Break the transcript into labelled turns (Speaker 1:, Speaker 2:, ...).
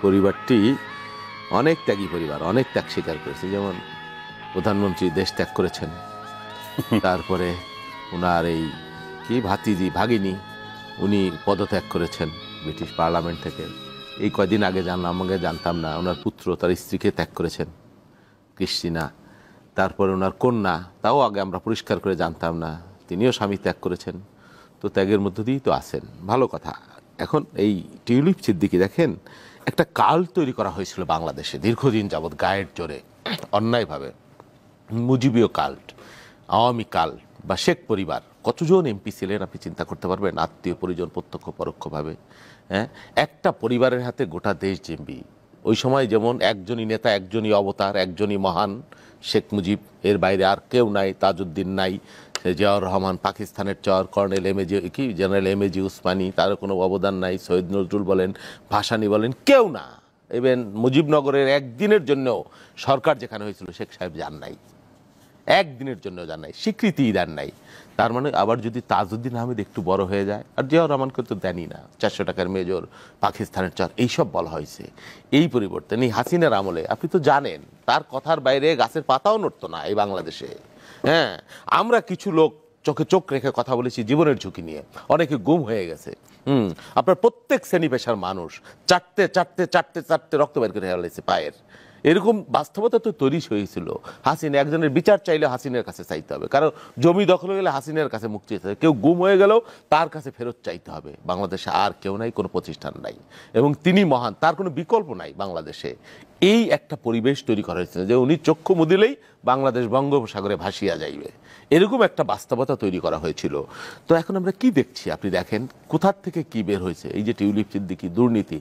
Speaker 1: পরিবারটি অনেক ত্যাগী পরিবার, অনেক ত্যাগ স্বীকার করেছে। যেমন প্রধানমন্ত্রী দেশ ত্যাগ করেছেন, তারপরে ওনার এই কি ভাগিনী উনি পদত্যাগ করেছেন ব্রিটিশ পার্লামেন্ট থেকে। এই কয়দিন আগে জানলাম, আমাকে জানতাম না, ওনার পুত্র তার স্ত্রীকে ত্যাগ করেছেন, ক্রিস্টিনা। তারপরে ওনার কন্যা, তাও আগে আমরা পরিষ্কার করে জানতাম না, তিনিও স্বামী ত্যাগ করেছেন। তো ত্যাগের মধ্য দিয়েই তো আছেন, ভালো কথা। এখন এই টিউলিপ সিদ্দিকী দেখেন, একটা কাল্ট তৈরি করা হয়েছিল বাংলাদেশে দীর্ঘদিন যাবৎ গায়ের জোরে অন্যায়ভাবে, মুজিবীয় কাল্ট, আওয়ামী কাল্ট বা শেখ পরিবার। কতজন এমপি ছিলেন আপনি চিন্তা করতে পারবেন, আত্মীয় পরিজন প্রত্যক্ষ পরোক্ষভাবে। হ্যাঁ, একটা পরিবারের হাতে গোটা দেশ জিম্বি। ওই সময় যেমন একজনই নেতা, একজনই অবতার, একজনই মহান, শেখ মুজিব, এর বাইরে আর কেউ নাই, তাজউদ্দিন নাই, জিয়াউর রহমান পাকিস্তানের চর, কর্নেল জেনারেল এমএজি উসমানী, তারও কোনো অবদান নাই, সৈয়দ নজরুল বলেন, ভাসানী বলেন, কেউ না। ইভেন মুজিবনগরের একদিনের জন্যও সরকার যেখানে হয়েছিল শেখ সাহেব যান নাই, একদিনের জন্য যান নাই, স্বীকৃতিই দেন নাই। তার মানে আবার যদি তাজউদ্দিন আহমেদ একটু বড় হয়ে যায়, আর জিয়াউর রহমানকে তো দেনই না, 400 টাকার মেজর, পাকিস্তানের চর, এইসব বলা হয়েছে। এই পরিবর্তন এই হাসিনার আমলে আপনি তো জানেন, তার কথার বাইরে গাছের পাতাও নড়তো না এই বাংলাদেশে। হ্যাঁ, আমরা কিছু লোক চোখে চোখ রেখে কথা বলেছি জীবনের ঝুঁকি নিয়ে, অনেকে গুম হয়ে গেছে। আপনার প্রত্যেক শ্রেণী পেশার মানুষ চাটতে চাটতে চাটতে চাটতে রক্ত বের করে ফেলেছে পায়ের। এরকম বাস্তবতা তো তৈরি হয়েছিল। হাসিনা, একজনের বিচার চাইলে হাসিনের কাছে চাইতে হবে, কারণ জমি দখল হয়ে গেলে হাসিনের কাছে মুক্তি চাইতে হবে, কেউ গুম হয়ে গেলেও তার কাছে ফেরত চাইতে হবে। বাংলাদেশে আর কেউ নাই, কোনো প্রতিষ্ঠান নাই, এবং তিনি মহান, তার কোনো বিকল্প নাই বাংলাদেশে। এই একটা পরিবেশ তৈরি করা হয়েছিল যে উনি চক্ষু মুদিলেই বাংলাদেশ বঙ্গোপসাগরে ভাসিয়া যাইবে, এরকম একটা বাস্তবতা তৈরি করা হয়েছিল। তো এখন আমরা কি দেখছি আপনি দেখেন, কোথার থেকে কি বের হয়েছে, এই যে টিউলিপ সিদ্দিকী, দুর্নীতি।